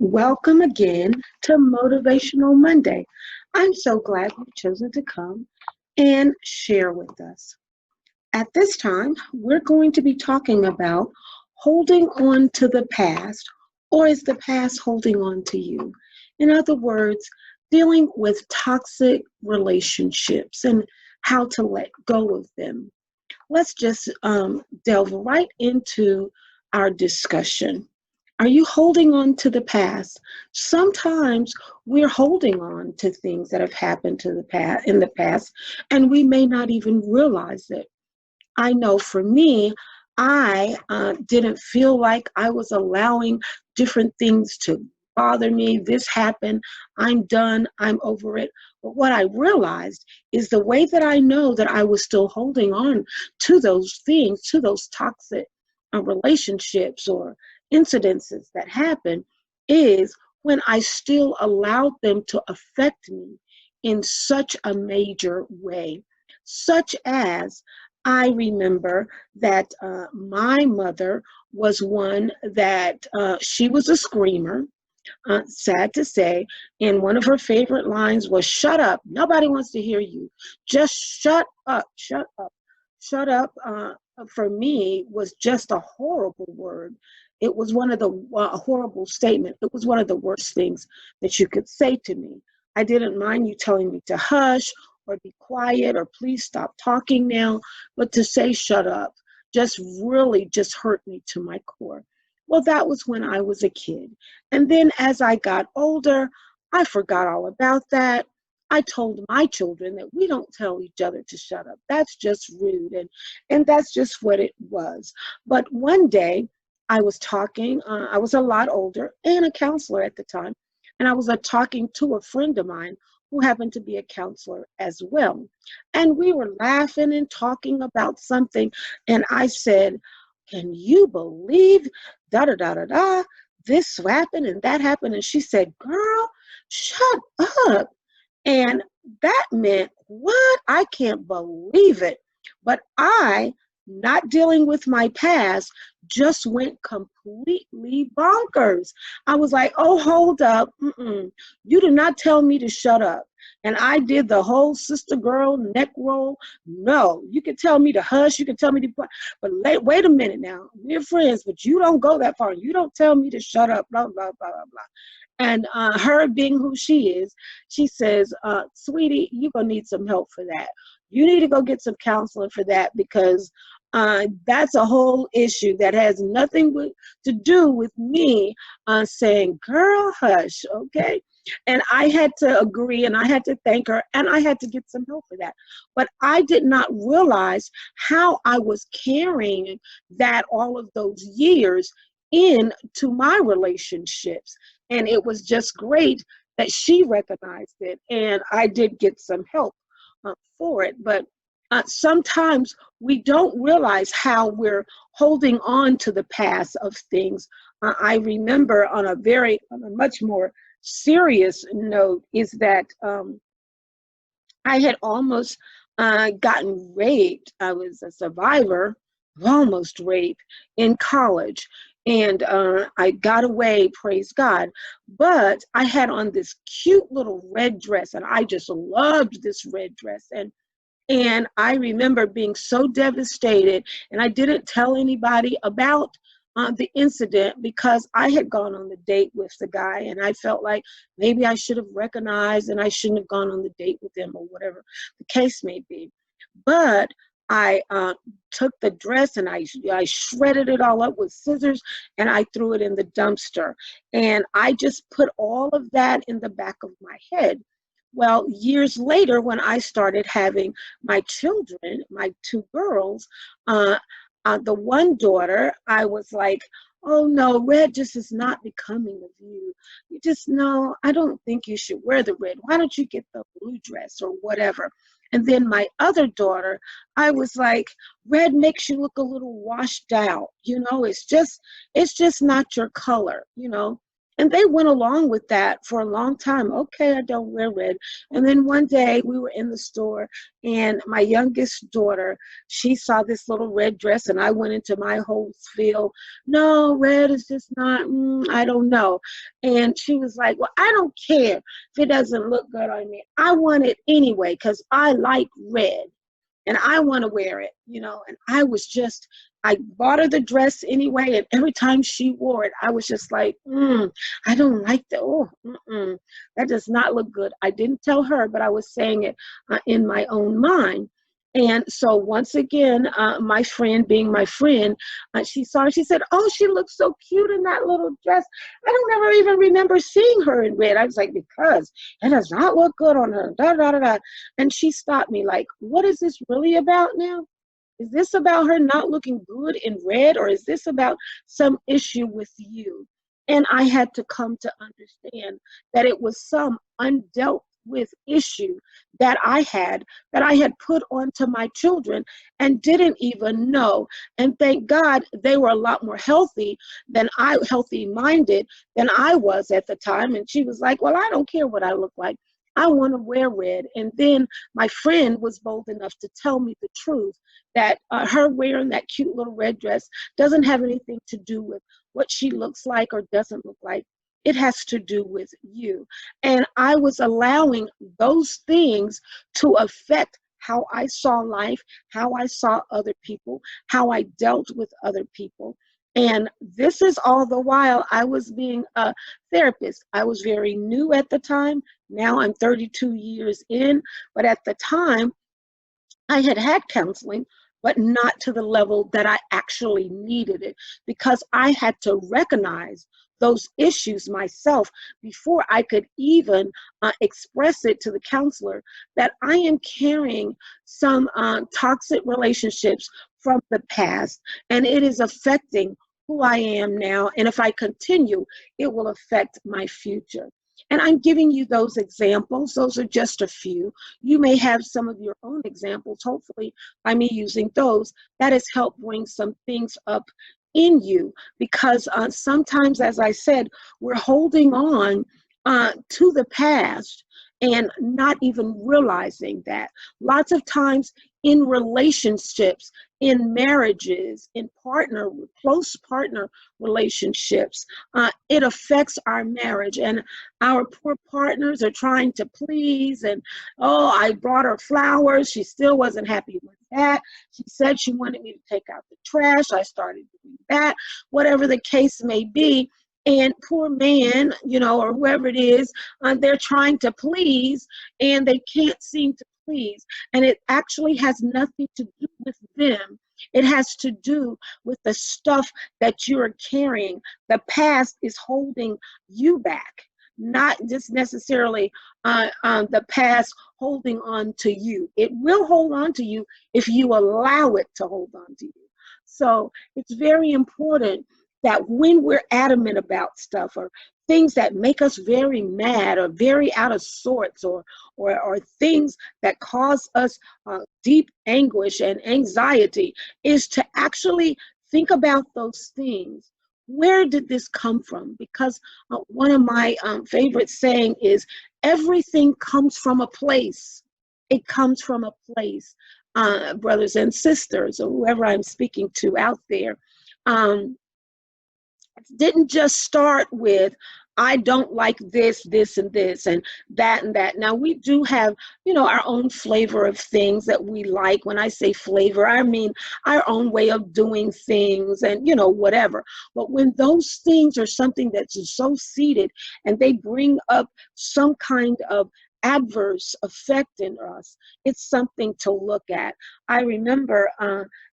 welcome again to Motivational Monday. I'm so glad you've chosen to come and share with us. At this time, we're going to be talking about holding on to the past, or is the past holding on to you? In other words, dealing with toxic relationships and how to let go of them. Let's just delve right into our discussion. Are you holding on to the past? Sometimes we're holding on to things that have happened to the past in the past, and we may not even realize it. I know for me, I didn't feel like I was allowing different things to bother me. This happened. I'm done. I'm over it. But what I realized is the way that I know that I was still holding on to those things, to those toxic relationships or incidences that happen, is when I still allowed them to affect me in such a major way, such as I remember that my mother was one that she was a screamer, sad to say, and one of her favorite lines was, "Shut up. Nobody wants to hear you. Just shut up, shut up, shut up." For me, was just a horrible word. It was one of the horrible statement. It was one of the worst things that you could say to me. I didn't mind you telling me to hush or be quiet or please stop talking now, but to say shut up just really just hurt me to my core. Well, that was when I was a kid. And then as I got older, I forgot all about that. I told my children that we don't tell each other to shut up. That's just rude. And that's just what it was. But one day I was talking, I was a lot older and a counselor at the time. And I was talking to a friend of mine who happened to be a counselor as well. And we were laughing and talking about something. And I said, "Can you believe da da da da da? This happened and that happened." And she said, "Girl, shut up." And that meant, what? I can't believe it. But I, not dealing with my past, just went completely bonkers. I was like, "Oh, hold up. You did not tell me to shut up." And I did the whole sister girl neck roll. No, you can tell me to hush. You can tell me to, but wait a minute now. We're friends, but you don't go that far. You don't tell me to shut up, blah, blah, blah, blah, blah. And her being who she is, she says, "Sweetie, you're going to need some help for that. You need to go get some counseling for that, because that's a whole issue that has nothing to do with me saying, girl, hush, okay?" And I had to agree, and I had to thank her, and I had to get some help for that. But I did not realize how I was carrying that all of those years into my relationships. And it was just great that she recognized it, and I did get some help for it. But sometimes we don't realize how we're holding on to the past of things. I remember on a much more serious note is that I had almost gotten raped. I was a survivor of almost rape in college. And I got away, praise God. But I had on this cute little red dress, and I just loved this red dress. And I remember being so devastated, and I didn't tell anybody about the incident because I had gone on the date with the guy, and I felt like maybe I should have recognized and I shouldn't have gone on the date with him, or whatever the case may be. But I took the dress and I shredded it all up with scissors, and I threw it in the dumpster. And I just put all of that in the back of my head. Well, years later, when I started having my children, my two girls, the one daughter, I was like, "Oh no, red just is not becoming of you. You just, no, I don't think you should wear the red. Why don't you get the blue dress or whatever?" And then my other daughter, I was like, "Red makes you look a little washed out. It's just not your color." And they went along with that for a long time. Okay, I don't wear red. And then one day we were in the store, and my youngest daughter, she saw this little red dress, and I went into my whole spiel. No, red is just not, I don't know. And she was like, well, I don't care if it doesn't look good on me. I want it anyway because I like red and I want to wear it, And I bought her the dress anyway. And every time she wore it, I was just like, I don't like that. Oh, that does not look good. I didn't tell her, but I was saying it in my own mind. And so once again, my friend, being my friend, she saw her. She said, oh, she looks so cute in that little dress. I don't ever even remember seeing her in red. I was like, because it does not look good on her. Da, da, da, da. And she stopped me like, what is this really about now? Is this about her not looking good in red, or is this about some issue with you? And I had to come to understand that it was some undealt with issue that I had put onto my children and didn't even know. And thank God they were a lot more healthy minded than I was at the time. And she was like, well, I don't care what I look like. I want to wear red. And then my friend was bold enough to tell me the truth that her wearing that cute little red dress doesn't have anything to do with what she looks like or doesn't look like. It has to do with you. And I was allowing those things to affect how I saw life, how I saw other people, how I dealt with other people. And this is all the while I was being a therapist. I was very new at the time. Now I'm 32 years in, but at the time I had had counseling, but not to the level that I actually needed it, because I had to recognize those issues myself before I could even express it to the counselor that I am carrying some toxic relationships from the past, and it is affecting who I am now. And if I continue, it will affect my future. And I'm giving you those examples. Those are just a few. You may have some of your own examples, hopefully, by me using those. That has helped bring some things up in you, because sometimes, as I said, we're holding on to the past and not even realizing that. Lots of times in relationships, in marriages, in close partner relationships, it affects our marriage, and our poor partners are trying to please. And oh, I brought her flowers, she still wasn't happy with that. She said she wanted me to take out the trash, I started doing that. Whatever the case may be, and poor man, or whoever it is, they're trying to please and they can't seem to please. And it actually has nothing to do with them. It has to do with the stuff that you're carrying. The past is holding you back, not just necessarily the past holding on to you. It will hold on to you if you allow it to hold on to you. So it's very important that when we're adamant about stuff, or things that make us very mad or very out of sorts, or things that cause us deep anguish and anxiety, is to actually think about those things. Where did this come from? Because one of my favorite saying is, everything comes from a place. It comes from a place, brothers and sisters, or whoever I'm speaking to out there. Didn't just start with, I don't like this, this, and this, and that, and that. Now, we do have, our own flavor of things that we like. When I say flavor, I mean our own way of doing things and, whatever. But when those things are something that's so seated and they bring up some kind of adverse effect in us, it's something to look at. I remember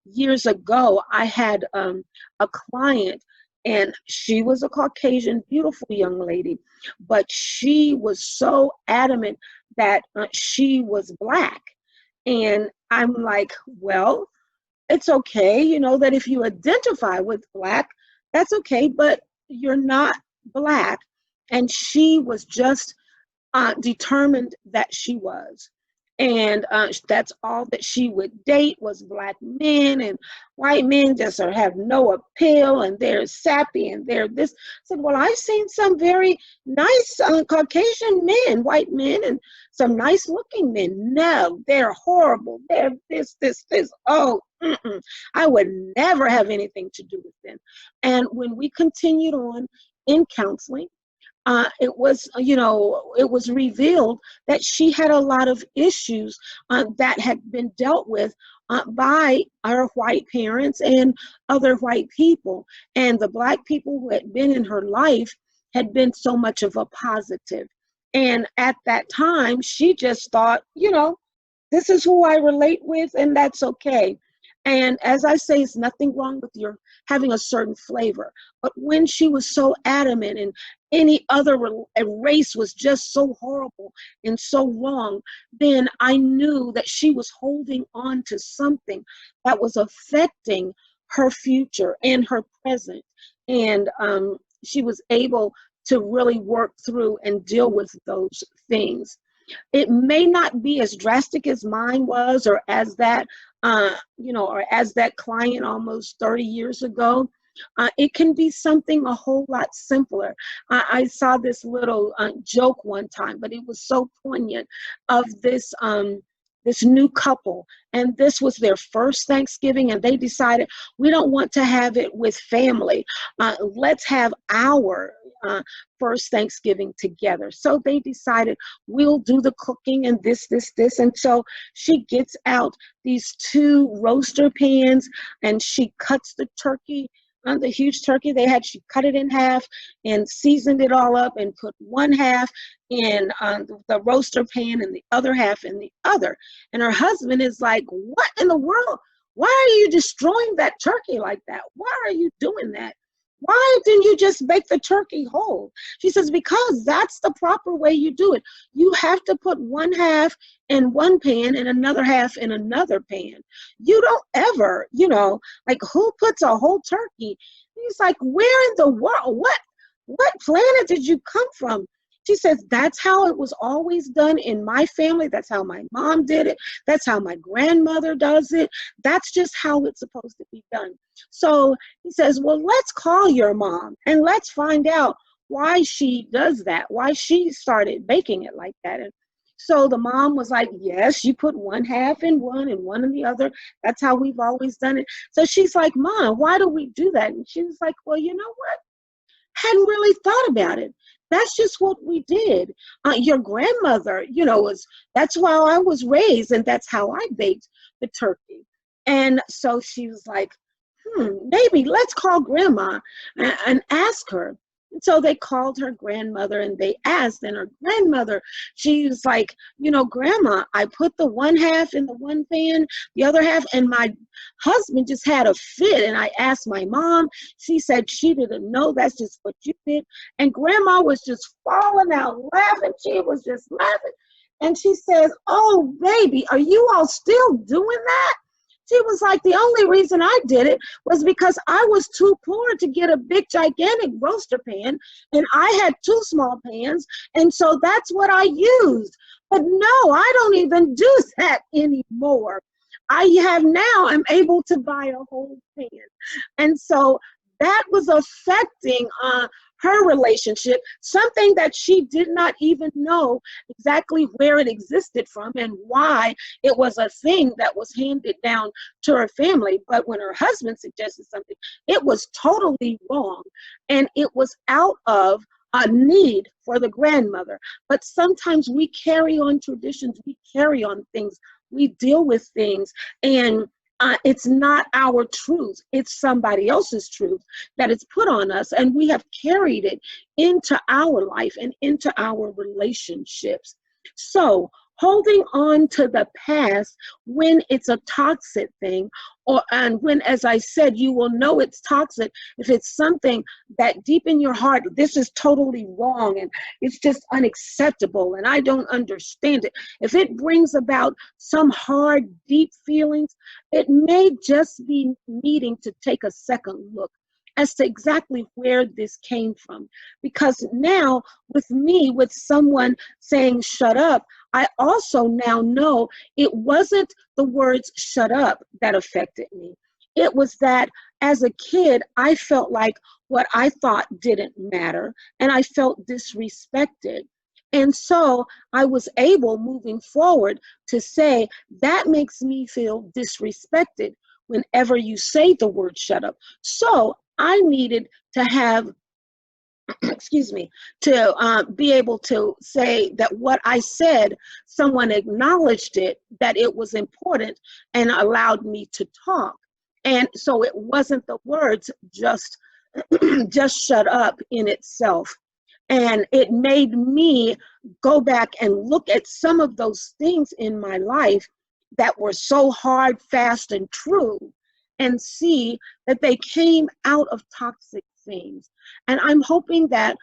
years ago, I had a client, and she was a Caucasian, beautiful young lady, but she was so adamant that she was Black. And I'm like, well, it's okay, that if you identify with Black, that's okay, but you're not Black. And she was just determined that she was. And that's all that she would date was black men, and white men just have no appeal, and they're sappy and they're this. I said, well, I've seen some very nice Caucasian men, white men, and some nice looking men. No, they're horrible. They're this. Oh, I would never have anything to do with them. And when we continued on in counseling, it was revealed that she had a lot of issues that had been dealt with by our white parents and other white people. And the black people who had been in her life had been so much of a positive. And at that time, she just thought, this is who I relate with, and that's okay. And as I say, it's nothing wrong with your having a certain flavor. But when she was so adamant and any other race was just so horrible and so wrong, then I knew that she was holding on to something that was affecting her future and her present. And she was able to really work through and deal with those things. It may not be as drastic as mine was, or as that, or as that client almost 30 years ago. It can be something a whole lot simpler. I saw this little joke one time, but it was so poignant of this new couple, and this was their first Thanksgiving, and they decided we don't want to have it with family. Let's have our first Thanksgiving together. So they decided we'll do the cooking and this. And so she gets out these 2 roaster pans, and she cuts the turkey. The huge turkey they had, she cut it in half and seasoned it all up and put one half in the roaster pan and the other half in the other. And her husband is like, what in the world? Why are you destroying that turkey like that? Why are you doing that? Why didn't you just bake the turkey whole? She says, because that's the proper way you do it. You have to put one half in one pan and another half in another pan. You don't ever, like, who puts a whole turkey? He's like, where in the world? What planet did you come from? She says, that's how it was always done in my family. That's how my mom did it. That's how my grandmother does it. That's just how it's supposed to be done. So he says, well, let's call your mom and let's find out why she does that, why she started baking it like that. And so the mom was like, yes, you put one half in one and one in the other. That's how we've always done it. So she's like, Mom, why do we do that? And she was like, well, you know what? Hadn't really thought about it. That's just what we did. Your grandmother, that's how I was raised, and that's how I baked the turkey. And so she was like, maybe let's call grandma and ask her. And so they called her grandmother and they asked, and her grandmother, she was like, Grandma, I put the one half in the one pan, the other half, and my husband just had a fit. And I asked my mom, she said she didn't know, that's just what you did. And Grandma was just falling out laughing. She was just laughing. And she says, oh, baby, are you all still doing that? She was like, the only reason I did it was because I was too poor to get a big, gigantic roaster pan, and I had 2 small pans, and so that's what I used. But no, I don't even do that anymore. I'm able to buy a whole pan. And so that was affecting her relationship, something that she did not even know exactly where it existed from and why it was a thing that was handed down to her family. But when her husband suggested something, it was totally wrong, and it was out of a need for the grandmother. But sometimes we carry on traditions, we carry on things, we deal with things, and it's not our truth. It's somebody else's truth that is put on us, and we have carried it into our life and into our relationships. So holding on to the past when it's a toxic thing, and when, as I said, you will know it's toxic if it's something that deep in your heart, this is totally wrong and it's just unacceptable and I don't understand it. If it brings about some hard, deep feelings, it may just be needing to take a second look as to exactly where this came from. Because now, with me, with someone saying shut up, I also now know it wasn't the words shut up that affected me. It was that as a kid, I felt like what I thought didn't matter, and I felt disrespected. And so I was able, moving forward, to say, that makes me feel disrespected whenever you say the word shut up. So I needed to have, excuse me, to be able to say that what I said, someone acknowledged it, that it was important, and allowed me to talk. And so it wasn't the words just just shut up in itself. And it made me go back and look at some of those things in my life that were so hard, fast, and true, and see that they came out of toxic things. And I'm hoping that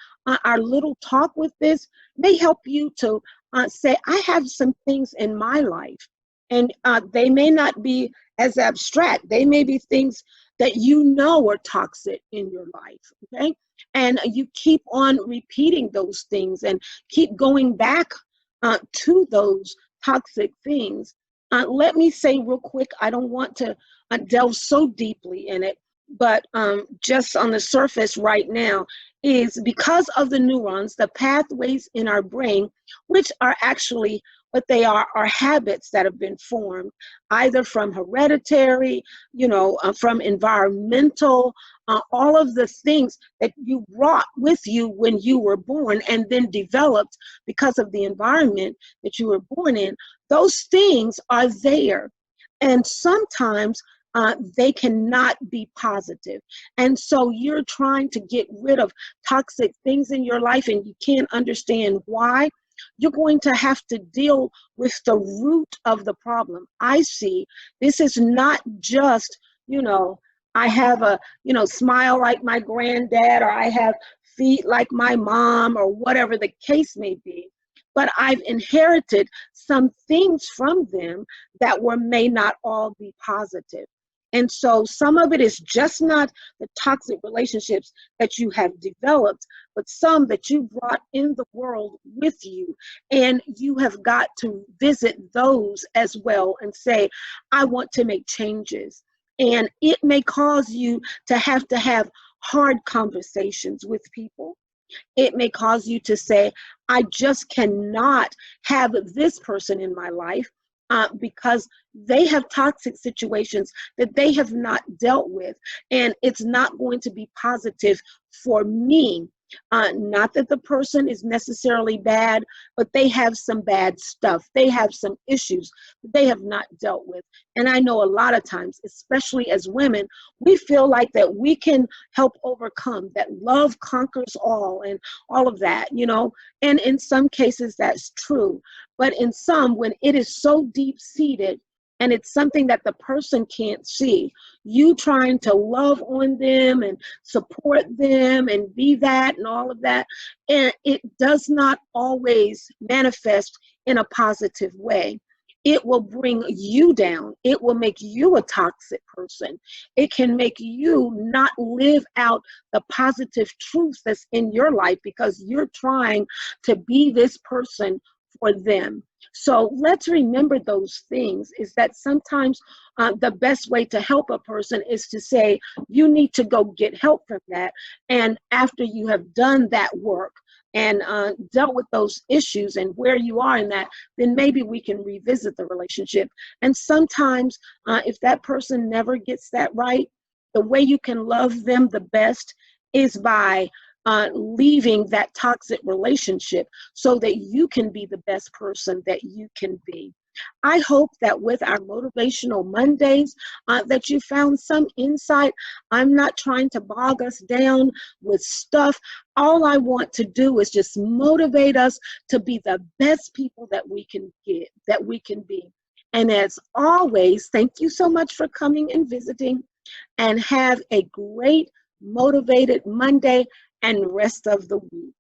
our little talk with this may help you to say, I have some things in my life, and they may not be as abstract. They may be things that you know are toxic in your life, okay? And you keep on repeating those things and keep going back to those toxic things. Let me say real quick, I don't want to delve so deeply in it, but just on the surface right now, is because of the neurons, the pathways in our brain, which are actually what they are habits that have been formed either from hereditary, from environmental, all of the things that you brought with you when you were born and then developed because of the environment that you were born in. Those things are there. And sometimes they cannot be positive. And so you're trying to get rid of toxic things in your life and you can't understand why. You're going to have to deal with the root of the problem. I see this is not just, I have a, smile like my granddad, or I have feet like my mom, or whatever the case may be. But I've inherited some things from them that may not all be positive. And so some of it is just not the toxic relationships that you have developed, but some that you brought in the world with you. And you have got to visit those as well and say, I want to make changes. And it may cause you to have hard conversations with people. It may cause you to say, I just cannot have this person in my life because they have toxic situations that they have not dealt with, and it's not going to be positive for me. Not that the person is necessarily bad, but they have some bad stuff. They have some issues that they have not dealt with. And I know a lot of times, especially as women, we feel like that we can help overcome, that love conquers all and all of that, and in some cases that's true. But in some, when it is so deep-seated, and it's something that the person can't see, you trying to love on them and support them and be that and all of that, and it does not always manifest in a positive way. It will bring you down. It will make you a toxic person. It can make you not live out the positive truth that's in your life because you're trying to be this person for them. So let's remember those things, is that sometimes the best way to help a person is to say, you need to go get help from that. And after you have done that work and dealt with those issues and where you are in that, then maybe we can revisit the relationship. And sometimes if that person never gets that right, the way you can love them the best is by leaving that toxic relationship so that you can be the best person that you can be. I hope that with our Motivational Mondays, that you found some insight. I'm not trying to bog us down with stuff. All I want to do is just motivate us to be the best people that we can get, that we can be. And as always, thank you so much for coming and visiting, and have a great motivated Monday and rest of the week.